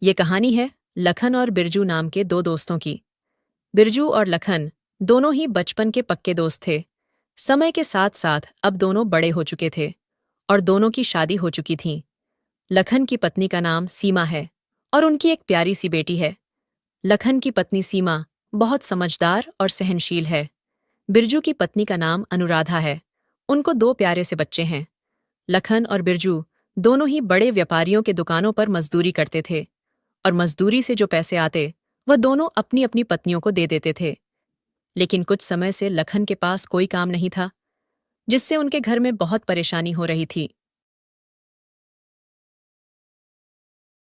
ये कहानी है लखन और बिरजू नाम के दो दोस्तों की। बिरजू और लखन दोनों ही बचपन के पक्के दोस्त थे। समय के साथ साथ अब दोनों बड़े हो चुके थे और दोनों की शादी हो चुकी थी। लखन की पत्नी का नाम सीमा है और उनकी एक प्यारी सी बेटी है। लखन की पत्नी सीमा बहुत समझदार और सहनशील है। बिरजू की पत्नी का नाम अनुराधा है। उनको दो प्यारे से बच्चे हैं। लखन और बिरजू दोनों ही बड़े व्यापारियों के दुकानों पर मजदूरी करते थे और मजदूरी से जो पैसे आते वह दोनों अपनी अपनी पत्नियों को दे देते थे। लेकिन कुछ समय से लखन के पास कोई काम नहीं था, जिससे उनके घर में बहुत परेशानी हो रही थी।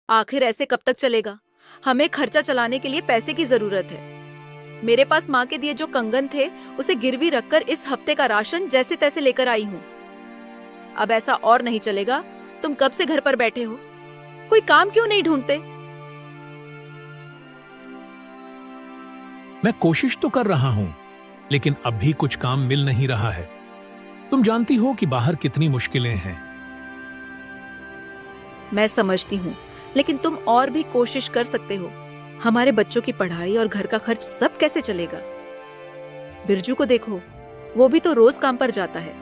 आखिर ऐसे कब तक चलेगा? हमें खर्चा चलाने के लिए पैसे की जरूरत है। मेरे पास माँ के दिए जो कंगन थे उसे गिरवी रखकर इस हफ्ते का राशन जैसे तैसे लेकर आई हूँ। अब ऐसा और नहीं चलेगा। तुम कब से घर पर बैठे हो? कोई काम क्यों नहीं ढूंढते? मैं कोशिश तो कर रहा हूं, लेकिन अब भी कुछ काम मिल नहीं रहा है। तुम जानती हो कि बाहर कितनी मुश्किलें हैं। मैं समझती हूँ, लेकिन तुम और भी कोशिश कर सकते हो। हमारे बच्चों की पढ़ाई और घर का खर्च सब कैसे चलेगा? बिरजू को देखो, वो भी तो रोज काम पर जाता है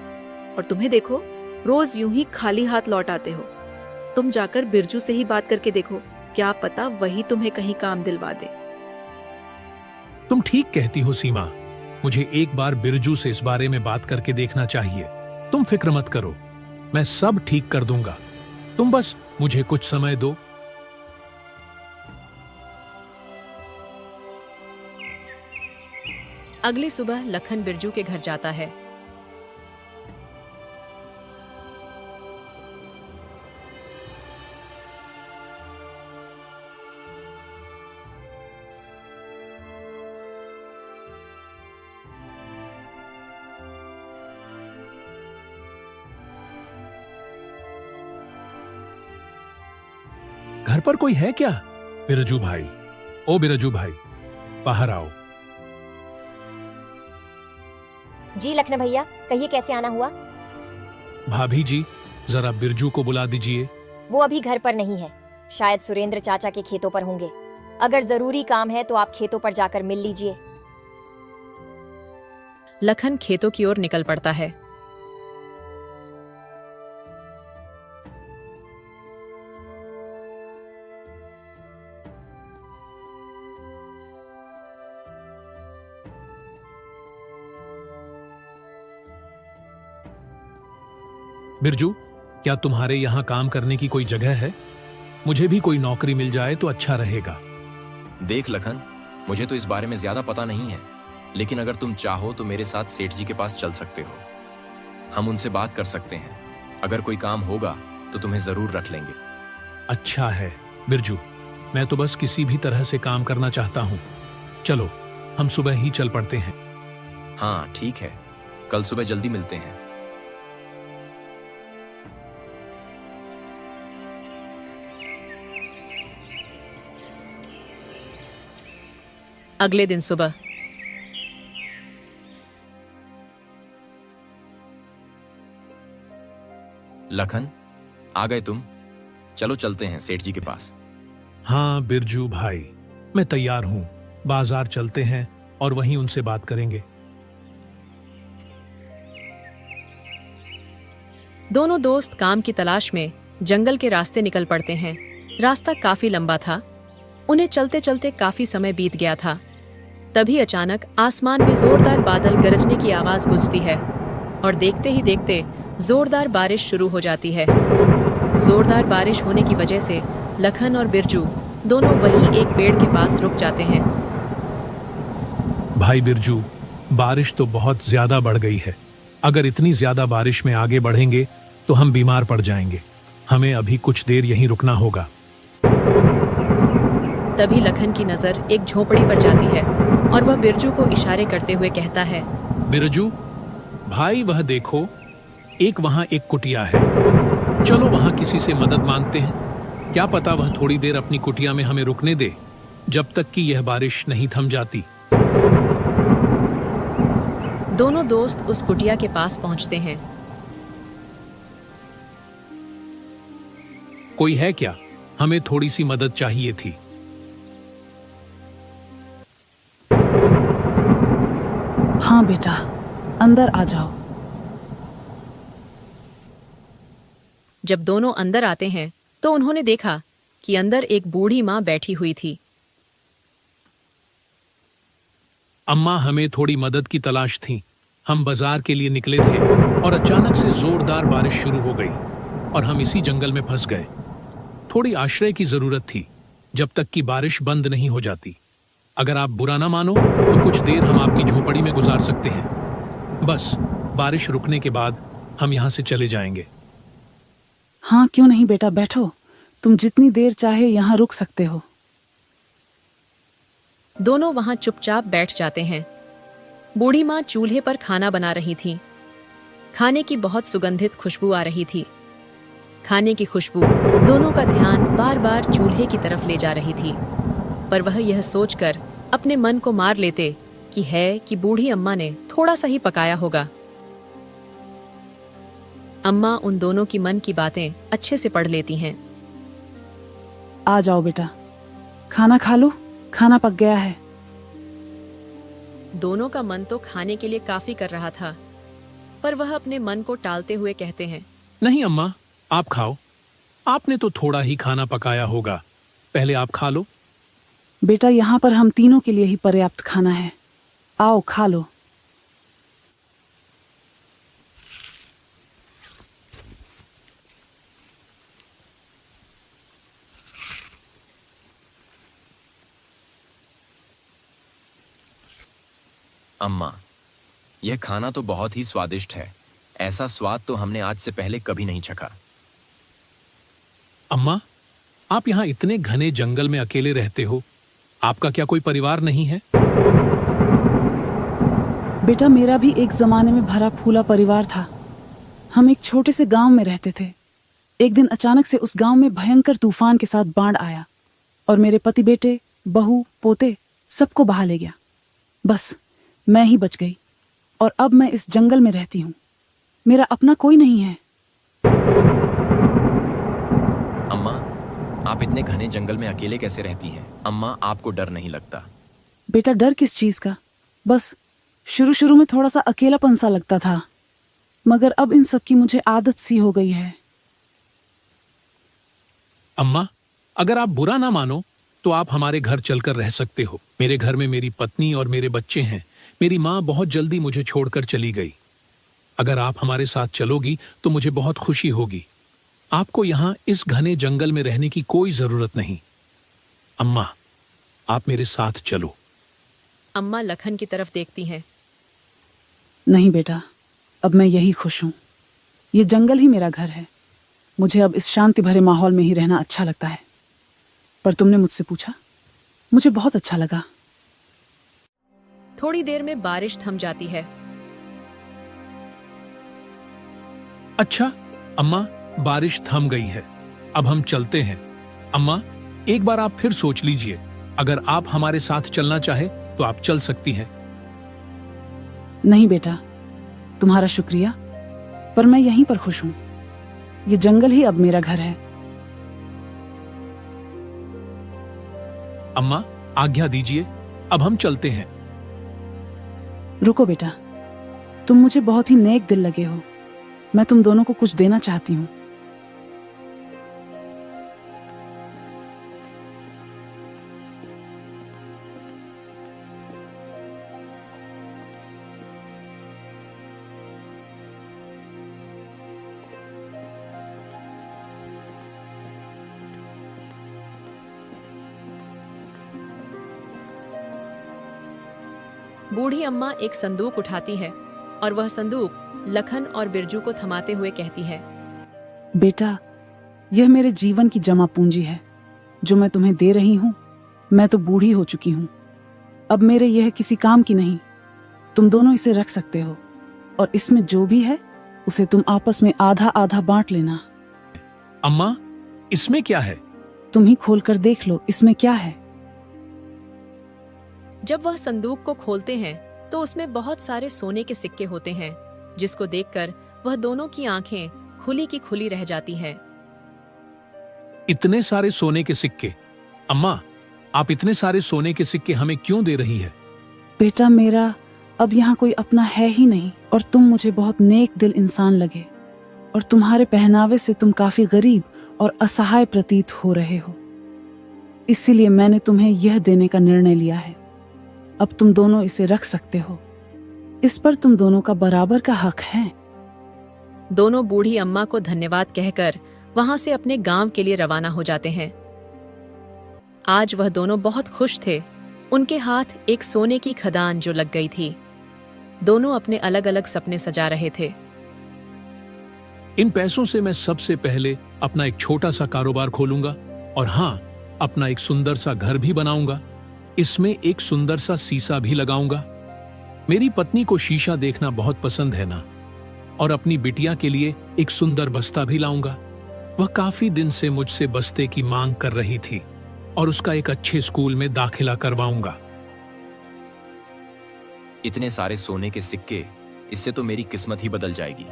और तुम्हें देखो, रोज यूं ही खाली हाथ लौट आते हो। तुम जाकर बिरजू से ही बात करके देखो, क्या पता वही तुम्हें कहीं काम दिलवा दे। तुम ठीक कहती हो सीमा। मुझे एक बार बिरजू से इस बारे में बात करके देखना चाहिए। तुम फिक्र मत करो, मैं सब ठीक कर दूंगा। तुम बस मुझे कुछ समय दो। अगली सुबह लखन बिरजू के घर जाता है। घर पर कोई है क्या? बिरजू भाई, ओ बिरजू भाई, बाहर आओ। जी लखन भैया, कहिए कैसे आना हुआ? भाभी जी, जरा बिरजू को बुला दीजिए। वो अभी घर पर नहीं है, शायद सुरेंद्र चाचा के खेतों पर होंगे। अगर जरूरी काम है तो आप खेतों पर जाकर मिल लीजिए। लखन खेतों की ओर निकल पड़ता है। बिरजू, क्या तुम्हारे यहाँ काम करने की कोई जगह है? मुझे भी कोई नौकरी मिल जाए तो अच्छा रहेगा। देख लखन, मुझे तो इस बारे में ज्यादा पता नहीं है, लेकिन अगर तुम चाहो तो मेरे साथ सेठ जी के पास चल सकते हो। हम उनसे बात कर सकते हैं। अगर कोई काम होगा तो तुम्हें जरूर रख लेंगे। अच्छा है बिरजू, मैं तो बस किसी भी तरह से काम करना चाहता हूँ। चलो, हम सुबह ही चल पड़ते हैं। हाँ ठीक है, कल सुबह जल्दी मिलते हैं। अगले दिन सुबह लखन, आ गए तुम? चलो चलते हैं सेठ जी के पास। हाँ बिरजू भाई, मैं तैयार हूँ। बाजार चलते हैं और वहीं उनसे बात करेंगे। दोनों दोस्त काम की तलाश में जंगल के रास्ते निकल पड़ते हैं। रास्ता काफी लंबा था। उन्हें चलते चलते काफी समय बीत गया था। तभी अचानक आसमान में जोरदार बादल गरजने की आवाज गूंजती है और देखते ही देखते जोरदार बारिश शुरू हो जाती है। जोरदार बारिश होने की वजह से लखन और बिरजू दोनों वहीं एक पेड़ के पास रुक जाते हैं। भाई बिरजू, बारिश तो बहुत ज्यादा बढ़ गई है। अगर इतनी ज्यादा बारिश में आगे बढ़ेंगे तो हम बीमार पड़ जाएंगे। हमें अभी कुछ देर यहीं रुकना होगा। तभी लखन की नजर एक झोपड़ी पर जाती है और वह बिरजू को इशारे करते हुए कहता है, बिरजू भाई, वह देखो, एक वहां एक कुटिया है। चलो वहां किसी से मदद मांगते हैं। क्या पता वह थोड़ी देर अपनी कुटिया में हमें रुकने दे, जब तक कि यह बारिश नहीं थम जाती। दोनों दोस्त उस कुटिया के पास पहुंचते हैं। कोई है क्या? हमें थोड़ी सी मदद चाहिए थी। हाँ बेटा, अंदर आ जाओ। जब दोनों अंदर आते हैं तो उन्होंने देखा कि अंदर एक बूढ़ी माँ बैठी हुई थी। अम्मा, हमें थोड़ी मदद की तलाश थी। हम बाजार के लिए निकले थे और अचानक से जोरदार बारिश शुरू हो गई और हम इसी जंगल में फंस गए। थोड़ी आश्रय की जरूरत थी जब तक कि बारिश बंद नहीं हो जाती। अगर आप बुरा ना मानो तो कुछ देर हम आपकी झोपड़ी में गुजार सकते हैं। बस बारिश रुकने के बाद हम यहाँ से चले जाएंगे। हाँ क्यों नहीं बेटा, बैठो। तुम जितनी देर चाहे यहाँ रुक सकते हो। दोनों वहां चुपचाप बैठ जाते हैं। बूढ़ी माँ चूल्हे पर खाना बना रही थी। खाने की बहुत सुगंधित खुशबू आ रही थी। खाने की खुशबू दोनों का ध्यान बार बार चूल्हे की तरफ ले जा रही थी, पर वह यह सोचकर अपने मन को मार लेते कि बूढ़ी अम्मा ने थोड़ा सा ही पकाया होगा। अम्मा उन दोनों की मन की बातें अच्छे से पढ़ लेती हैं। आ जाओ बेटा, खाना खा लो, खाना पक गया है। दोनों का मन तो खाने के लिए काफी कर रहा था, पर वह अपने मन को टालते हुए कहते हैं, नहीं अम्मा, आप खाओ। आपने तो थोड़ा ही खाना पकाया होगा, पहले आप खा लो। बेटा, यहाँ पर हम तीनों के लिए ही पर्याप्त खाना है। आओ खा लो। अम्मा, यह खाना तो बहुत ही स्वादिष्ट है। ऐसा स्वाद तो हमने आज से पहले कभी नहीं चखा। अम्मा, आप यहाँ इतने घने जंगल में अकेले रहते हो, आपका क्या कोई परिवार नहीं है? बेटा, मेरा भी एक जमाने में भरा फूला परिवार था। हम एक छोटे से गांव में रहते थे। एक दिन अचानक से उस गांव में भयंकर तूफान के साथ बाढ़ आया और मेरे पति, बेटे, बहू, पोते सबको बहा ले गया। बस मैं ही बच गई और अब मैं इस जंगल में रहती हूँ। मेरा अपना कोई नहीं है। अम्मा, आप इतने घने जंगल में अकेले कैसे रहती हैं? अम्मा, आपको डर नहीं लगता? बेटा, डर किस चीज का? बस शुरू शुरू में थोड़ा सा अकेलापन सा लगता था, मगर अब इन सब की मुझे आदत सी हो गई है। अम्मा, अगर आप बुरा ना मानो तो आप हमारे घर चलकर रह सकते हो। मेरे घर में मेरी पत्नी और मेरे बच्चे हैं। मेरी माँ बहुत जल्दी मुझे छोड़कर चली गई। अगर आप हमारे साथ चलोगी तो मुझे बहुत खुशी होगी। आपको यहाँ इस घने जंगल में रहने की कोई जरूरत नहीं। अम्मा, आप मेरे साथ चलो। अम्मा लखन की तरफ देखती हैं। नहीं बेटा, अब मैं यही खुश हूँ। ये जंगल ही मेरा घर है। मुझे अब इस शांति भरे माहौल में ही रहना अच्छा लगता है। पर तुमने मुझसे पूछा, मुझे बहुत अच्छा लगा। थोड़ी देर में बारिश थम जाती है। अच्छा अम्मा, बारिश थम गई है, अब हम चलते हैं। अम्मा, एक बार आप फिर सोच लीजिए। अगर आप हमारे साथ चलना चाहे तो आप चल सकती हैं। नहीं बेटा, तुम्हारा शुक्रिया, पर मैं यहीं पर खुश हूँ। ये जंगल ही अब मेरा घर है। अम्मा, आज्ञा दीजिए, अब हम चलते हैं। रुको बेटा, तुम मुझे बहुत ही नेक दिल लगे हो। मैं तुम दोनों को कुछ देना चाहती हूँ। बूढ़ी अम्मा एक संदूक उठाती है और वह संदूक लखन और बिरजू को थमाते हुए कहती है, बेटा, यह मेरे जीवन की जमा पूंजी है जो मैं तुम्हें दे रही हूँ। मैं तो बूढ़ी हो चुकी हूँ, अब मेरे यह किसी काम की नहीं। तुम दोनों इसे रख सकते हो और इसमें जो भी है उसे तुम आपस में आधा आधा बांट लेना। अम्मा, इसमें क्या है? तुम ही खोल कर देख लो, इसमें क्या है। जब वह संदूक को खोलते हैं तो उसमें बहुत सारे सोने के सिक्के होते हैं, जिसको देखकर वह दोनों की आंखें खुली की खुली रह जाती हैं। इतने सारे सोने के सिक्के? अम्मा, आप इतने सारे सोने के सिक्के हमें क्यों दे रही है? बेटा मेरा, अब यहाँ कोई अपना है ही नहीं और तुम मुझे बहुत नेक दिल इंसान लगे और तुम्हारे पहनावे से तुम काफी गरीब और असहाय प्रतीत हो रहे हो। इसीलिए मैंने तुम्हें यह देने का निर्णय लिया है। अब तुम दोनों इसे रख सकते हो। इस पर तुम दोनों का बराबर का हक है। दोनों बूढ़ी अम्मा को धन्यवाद कहकर वहां से अपने गांव के लिए रवाना हो जाते हैं। आज वह दोनों बहुत खुश थे। उनके हाथ एक सोने की खदान जो लग गई थी। दोनों अपने अलग अलग सपने सजा रहे थे। इन पैसों से मैं सबसे पहले अपना एक छोटा सा कारोबार खोलूंगा और हाँ, अपना एक सुंदर सा घर भी बनाऊंगा। इसमें एक सुंदर सा शीशा भी लगाऊंगा। मेरी पत्नी को शीशा देखना बहुत पसंद है ना। और अपनी बिटिया के लिए एक सुंदर बस्ता भी लाऊंगा। वह काफी दिन से मुझसे बस्ते की मांग कर रही थी और उसका एक अच्छे स्कूल में दाखिला करवाऊंगा। इतने सारे सोने के सिक्के, इससे तो मेरी किस्मत ही बदल जाएगी।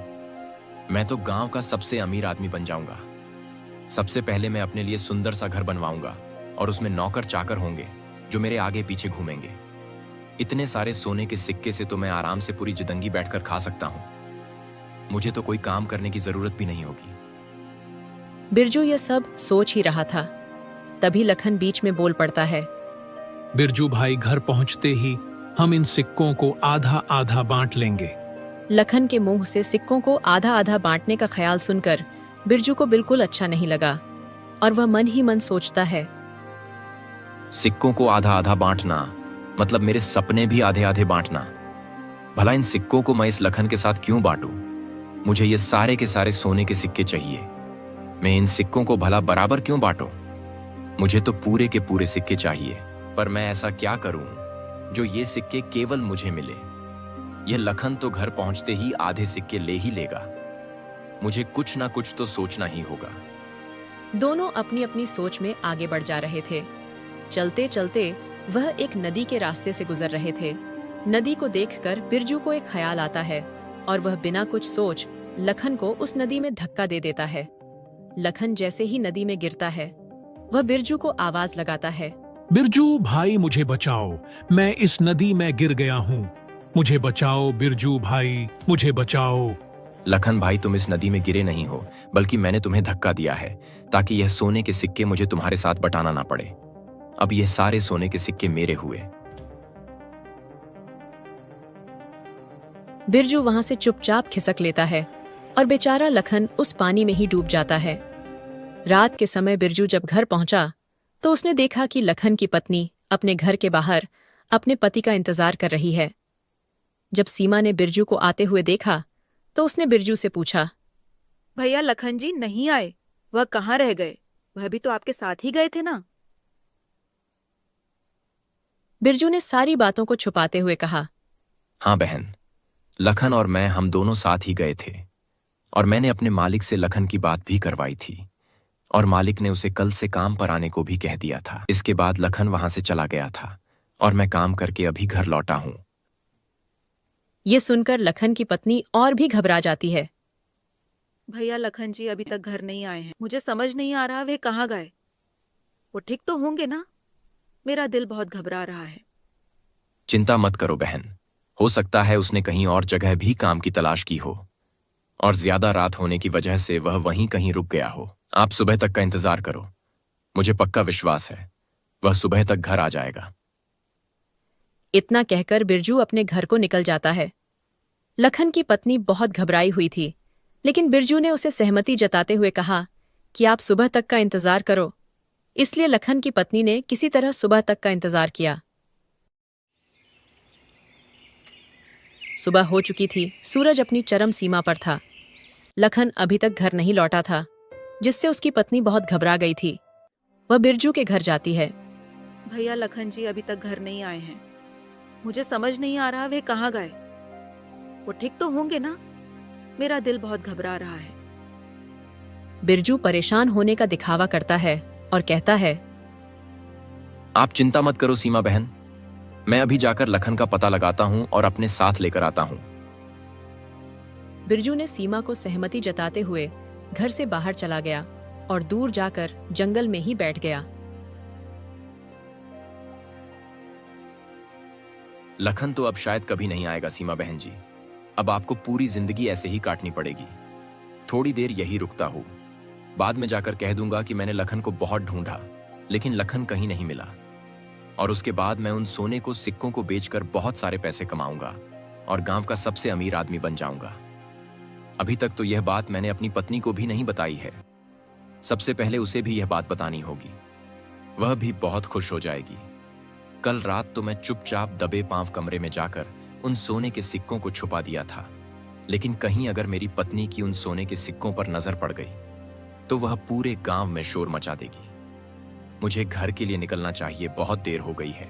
मैं तो गांव का सबसे अमीर आदमी बन जाऊंगा। सबसे पहले मैं अपने लिए सुंदर सा घर बनवाऊंगा और उसमें नौकर चाकर होंगे जो मेरे आगे पीछे घूमेंगे। इतने सारे सोने के सिक्के से तो मैं आराम से पूरी जिंदगी बैठकर खा सकता हूं। मुझे तो कोई काम करने की जरूरत भी नहीं होगी। बिरजू यह सब सोच ही रहा था। तभी लखन बीच में बोल पड़ता है। बिरजू भाई, घर पहुंचते ही हम इन सिक्कों को आधा आधा बांट लेंगे। लखन के मुंह से सिक्कों को आधा आधा बांटने का ख्याल सुनकर बिरजू को बिल्कुल अच्छा नहीं लगा और वह मन ही मन सोचता है, सिक्कों को आधा आधा बांटना मतलब मेरे सपने भी आधे आधे बांटना। भला इन सिक्कों को मैं इस लखन के साथ क्यों बांटूं? मुझे ये सारे के सारे सोने के सिक्के चाहिए। मैं इन सिक्कों को भला बराबर क्यों बांटूं? मुझे तो पूरे के पूरे सिक्के चाहिए। पर मैं ऐसा क्या करूं जो ये सिक्के केवल मुझे मिले? यह लखन तो घर पहुंचते ही आधे सिक्के ले ही लेगा। मुझे कुछ ना कुछ तो सोचना ही होगा। दोनों अपनी अपनी सोच में आगे बढ़ जा रहे थे। चलते चलते वह एक नदी के रास्ते से गुजर रहे थे। नदी को देखकर बिरजू को एक ख्याल आता है और वह बिना कुछ सोच लखन को उस नदी में धक्का दे देता है। लखन जैसे ही नदी में गिरता है, वह बिरजू को आवाज लगाता है, बिरजू भाई, मुझे बचाओ, मैं इस नदी में गिर गया हूँ। मुझे बचाओ बिरजू भाई, मुझे बचाओ। लखन भाई, तुम इस नदी में गिरे नहीं हो, बल्कि मैंने तुम्हें धक्का दिया है ताकि यह सोने के सिक्के मुझे तुम्हारे साथ बटाना ना पड़े। अब यह सारे सोने के सिक्के मेरे हुए। बिरजू वहां से चुपचाप खिसक लेता है और बेचारा लखन उस पानी में ही डूब जाता है। रात के समय बिरजू जब घर पहुंचा तो उसने देखा कि लखन की पत्नी अपने घर के बाहर अपने पति का इंतजार कर रही है। जब सीमा ने बिरजू को आते हुए देखा तो उसने बिरजू से पूछा, भैया लखन जी नहीं आए, वह कहाँ रह गए? वह भी तो आपके साथ ही गए थे ना? बिरजू ने सारी बातों को छुपाते हुए कहा, हाँ बहन, लखन और मैं हम दोनों साथ ही गए थे और मैंने अपने मालिक से लखन की बात भी करवाई थी और मालिक ने उसे कल से काम पर आने को भी कह दिया था। इसके बाद लखन वहां से चला गया था और मैं काम करके अभी घर लौटा हूं। ये सुनकर लखन की पत्नी और भी घबरा जाती है। भैया लखन जी अभी तक घर नहीं आए हैं। मुझे समझ नहीं आ रहा वे कहाँ गए। वो ठीक तो होंगे ना? मेरा दिल बहुत घबरा रहा है। चिंता मत करो बहन, हो सकता है उसने कहीं और जगह भी काम की तलाश की हो और ज्यादा रात होने की वजह से वह वहीं कहीं रुक गया हो। आप सुबह तक का इंतजार करो, मुझे पक्का विश्वास है वह सुबह तक घर आ जाएगा। इतना कहकर बिरजू अपने घर को निकल जाता है। लखन की पत्नी बहुत घबराई हुई थी, लेकिन बिरजू ने उसे सहमति जताते हुए कहा कि आप सुबह तक का इंतजार करो। इसलिए लखन की पत्नी ने किसी तरह सुबह तक का इंतजार किया। सुबह हो चुकी थी, सूरज अपनी चरम सीमा पर था। लखन अभी तक घर नहीं लौटा था, जिससे उसकी पत्नी बहुत घबरा गई थी। वह बिरजू के घर जाती है। भैया लखन जी अभी तक घर नहीं आए हैं। मुझे समझ नहीं आ रहा वे कहाँ गए। वो ठीक तो होंगे ना? मेरा दिल बहुत घबरा रहा है। बिरजू परेशान होने का दिखावा करता है और कहता है, आप चिंता मत करो सीमा बहन, मैं अभी जाकर लखन का पता लगाता हूं और अपने साथ लेकर आता हूं। बिरजू ने सीमा को सहमति जताते हुए घर से बाहर चला गया और दूर जाकर जंगल में ही बैठ गया। लखन तो अब शायद कभी नहीं आएगा सीमा बहन जी। अब आपको पूरी जिंदगी ऐसे ही काटनी पड़ेगी। थोड़ी देर यही रुकता हूँ, बाद में जाकर कह दूंगा कि मैंने लखन को बहुत ढूंढा, लेकिन लखन कहीं नहीं मिला। और उसके बाद मैं उन सोने को सिक्कों को बेचकर बहुत सारे पैसे कमाऊंगा और गांव का सबसे अमीर आदमी बन जाऊंगा। अभी तक तो यह बात मैंने अपनी पत्नी को भी नहीं बताई है। सबसे पहले उसे भी यह बात बतानी होगी, वह भी बहुत खुश हो जाएगी। कल रात तो मैं चुपचाप दबे पांव कमरे में जाकर उन सोने के सिक्कों को छुपा दिया था, लेकिन कहीं अगर मेरी पत्नी की उन सोने के सिक्कों पर नजर पड़ गई तो वह पूरे गांव में शोर मचा देगी। मुझे घर के लिए निकलना चाहिए, बहुत देर हो गई है।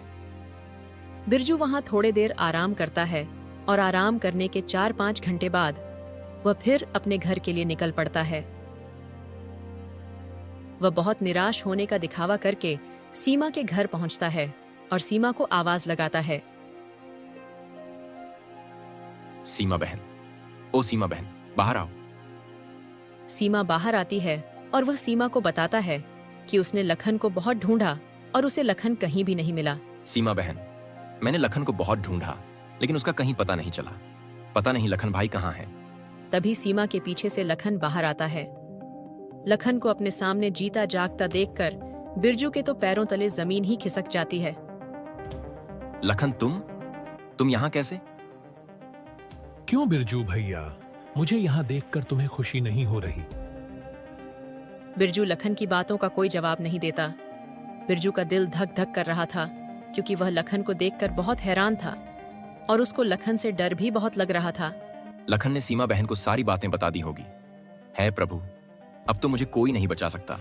बिरजू वहां थोड़े देर आराम करता है और आराम करने के 4-5 घंटे बाद वह फिर अपने घर के लिए निकल पड़ता है। वह बहुत निराश होने का दिखावा करके सीमा के घर पहुंचता है और सीमा को आवाज लगाता है। सीमा बहन, ओ सीमा बहन, बाहर आओ। सीमा बाहर आती है और वह सीमा को बताता है कि उसने लखन को बहुत ढूंढा और उसे लखन कहीं भी नहीं मिला। सीमा बहन, मैंने लखन को बहुत ढूंढा, लेकिन उसका कहीं पता नहीं चला। पता नहीं लखन भाई कहाँ है। तभी सीमा के पीछे से लखन बाहर आता है। लखन को अपने सामने जीता जागता देखकर बिरजू के तो पैरों तले जमीन ही खिसक जाती है। लखन, तुम यहाँ कैसे? क्यों बिरजू भैया, मुझे यहाँ देखकर तुम्हें खुशी नहीं हो रही? बिरजू लखन की बातों का कोई जवाब नहीं देता। बिरजू का दिल धक धक कर रहा था, क्योंकि वह लखन को देखकर बहुत हैरान था और उसको लखन से डर भी बहुत लग रहा था। लखन ने सीमा बहन को सारी बातें बता दी होगी। है प्रभु, अब तो मुझे कोई नहीं बचा सकता।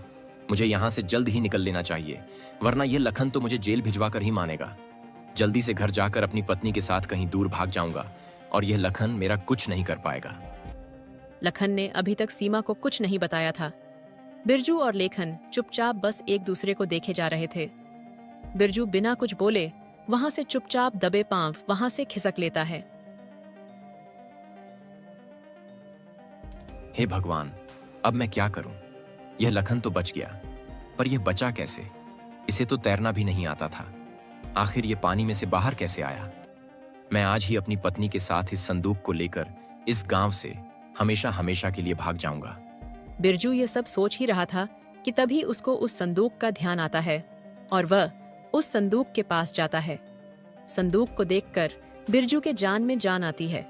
मुझे यहाँ से जल्द ही निकल लेना चाहिए, वरना यह लखन तो मुझे जेल भिजवा कर ही मानेगा। जल्दी से घर जाकर अपनी पत्नी के साथ कहीं दूर भाग जाऊंगा और यह लखन मेरा कुछ नहीं कर पाएगा। लखन ने अभी तक सीमा को कुछ नहीं बताया था। बिरजू और लेखन चुपचाप बस एक दूसरे को देखे जा रहे थे। बिरजू बिना कुछ बोले वहां से चुपचाप दबे पांव वहां से खिसक लेता है। हे भगवान, अब मैं क्या करूं? यह लखन तो बच गया, पर यह बचा कैसे? इसे तो तैरना भी नहीं आता था। आखिर ये पानी में से बाहर कैसे आया? मैं आज ही अपनी पत्नी के साथ इस संदूक को लेकर इस गांव से हमेशा हमेशा के लिए भाग जाऊंगा। बिरजू ये सब सोच ही रहा था कि तभी उसको उस संदूक का ध्यान आता है और वह उस संदूक के पास जाता है। संदूक को देखकर बिरजू के जान में जान आती है।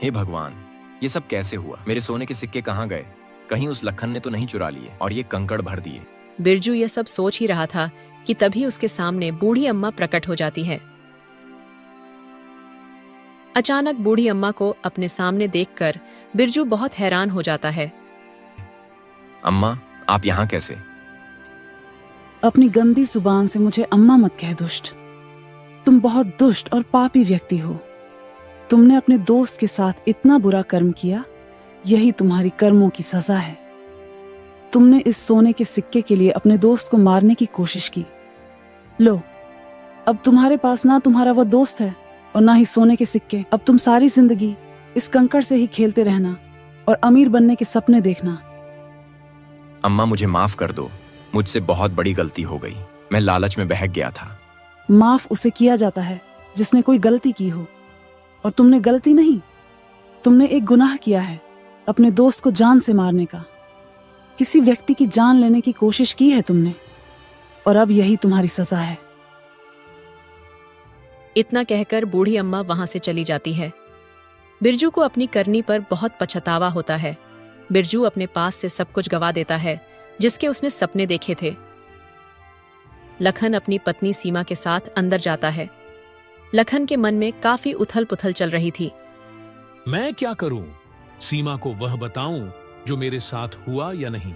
हे भगवान, ये सब कैसे हुआ? मेरे सोने के सिक्के कहाँ गए? कहीं उस लखन ने तो नहीं चुरा लिए और ये कंकड़ भर दिए। बिरजू ये सब सोच ही रहा था कि तभी उसके सामने बूढ़ी अम्मा प्रकट हो जाती है। अचानक बूढ़ी अम्मा को अपने सामने देखकर बिरजू बहुत हैरान हो जाता है। अम्मा, आप यहाँ कैसे? अपनी गंदी जुबान से मुझे अम्मा मत कह दुष्ट। तुम बहुत दुष्ट और पापी व्यक्ति हो। तुमने अपने दोस्त के साथ इतना बुरा कर्म किया, यही तुम्हारी कर्मों की सजा है। तुमने इस सोने के सिक्के के लिए अपने दोस्त को मारने की कोशिश की। लो, अब तुम्हारे पास ना तुम्हारा वह दोस्त है और ना ही सोने के सिक्के। अब तुम सारी जिंदगी इस कंकड़ से ही खेलते रहना और अमीर बनने के सपने देखना। अम्मा, मुझे माफ कर दो। मुझसे बहुत बड़ी गलती हो गई। मैं लालच में बहक गया था। माफ उसे किया जाता है जिसने कोई गलती की हो, और तुमने गलती नहीं, तुमने एक गुनाह किया है, अपने दोस्त को जान से मारने का। किसी व्यक्ति की जान लेने की कोशिश की है तुमने, और अब यही तुम्हारी सजा है। इतना कहकर बूढ़ी अम्मा वहां से चली जाती है। बिरजू को अपनी करनी पर बहुत पछतावा होता है। बिरजू अपने पास से सब कुछ गवा देता है जिसके उसने सपने देखे थे। लखन अपनी पत्नी सीमा के साथ अंदर जाता है। लखन के मन में काफी उथल पुथल चल रही थी। मैं क्या करूं? सीमा को वह बताऊं जो मेरे साथ हुआ या नहीं?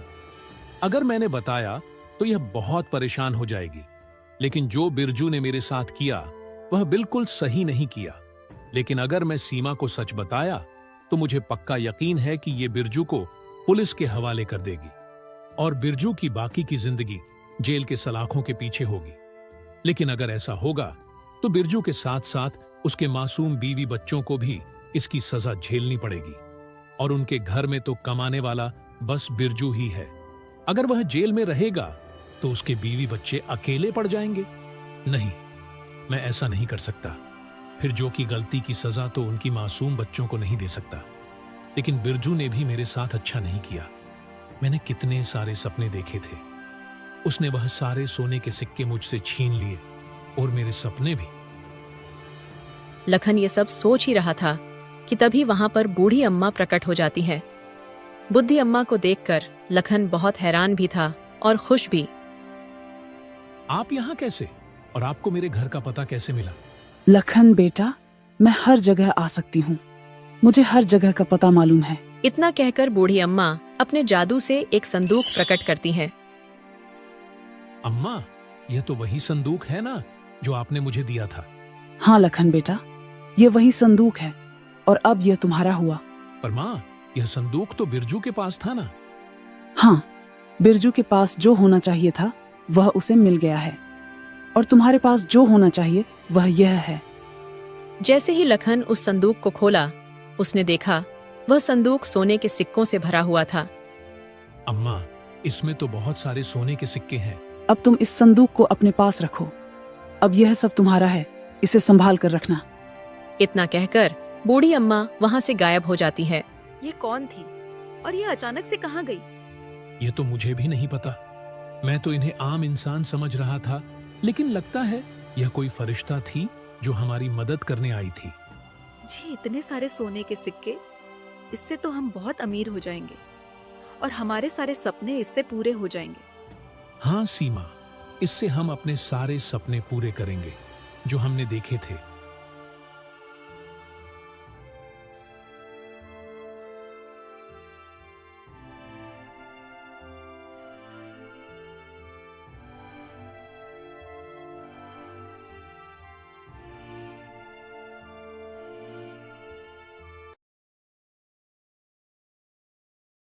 अगर मैंने बताया तो यह बहुत परेशान हो जाएगी, लेकिन जो बिरजू ने मेरे साथ किया वह बिल्कुल सही नहीं किया। लेकिन अगर मैं सीमा को सच बताया तो मुझे पक्का यकीन है कि यह बिरजू को पुलिस के हवाले कर देगी और बिरजू की बाकी की जिंदगी जेल के सलाखों के पीछे होगी। लेकिन अगर ऐसा होगा तो बिरजू के साथ साथ उसके मासूम बीवी बच्चों को भी इसकी सजा झेलनी पड़ेगी। और उनके घर में तो कमाने वाला बस बिरजू ही है। अगर वह जेल में रहेगा तो उसके बीवी बच्चे अकेले पड़ जाएंगे। नहीं, मैं ऐसा नहीं कर सकता। फिर जो की गलती की सजा तो उनकी मासूम बच्चों को नहीं दे सकता। लेकिन बिरजू ने भी मेरे साथ अच्छा नहीं किया। मैंने कितने सारे सपने देखे थे। उसने वह सारे सोने के सिक्के मुझसे छीन लिए और मेरे सपने भी। लखन ये सब सोच ही रहा था कि तभी वहां पर बूढ़ी अम्मा प्रकट हो जाती है। बुद्धि अम्मा को देखकर लखन बहुत हैरान भी था और खुश भी। आप यहाँ कैसे? और आपको मेरे घर का पता कैसे मिला? लखन बेटा, मैं हर जगह आ सकती हूँ। मुझे हर जगह का पता मालूम है। इतना कहकर बूढ़ी अम्मा अपने जादू से एक संदूक प्रकट करती हैं। अम्मा, यह तो वही संदूक है ना जो आपने मुझे दिया था? हाँ लखन बेटा, ये वही संदूक है और अब यह तुम्हारा हुआ। पर माँ, यह संदूक तो बिरजू के पास था ना? हाँ, बिरजू के पास जो होना चाहिए था वह उसे मिल गया है और तुम्हारे पास जो होना चाहिए वह यह है। जैसे ही लखन उस संदूक को खोला, उसने देखा वह संदूक सोने के सिक्कों से भरा हुआ था। अम्मा, इसमें तो बहुत सारे सोने के सिक्के हैं। अब तुम इस संदूक को अपने पास रखो। अब यह सब तुम्हारा है, इसे संभाल कर रखना। इतना कहकर बूढ़ी अम्मा वहां से गायब हो जाती है। ये कौन थी और ये अचानक से कहाँ गई? यह तो मुझे भी नहीं पता। मैं तो इन्हें आम इंसान समझ रहा था, लेकिन लगता है यह कोई फरिश्ता थी जो हमारी मदद करने आई थी। जी, इतने सारे सोने के सिक्के, इससे तो हम बहुत अमीर हो जाएंगे और हमारे सारे सपने इससे पूरे हो जाएंगे। हाँ सीमा, इससे हम अपने सारे सपने पूरे करेंगे जो हमने देखे थे।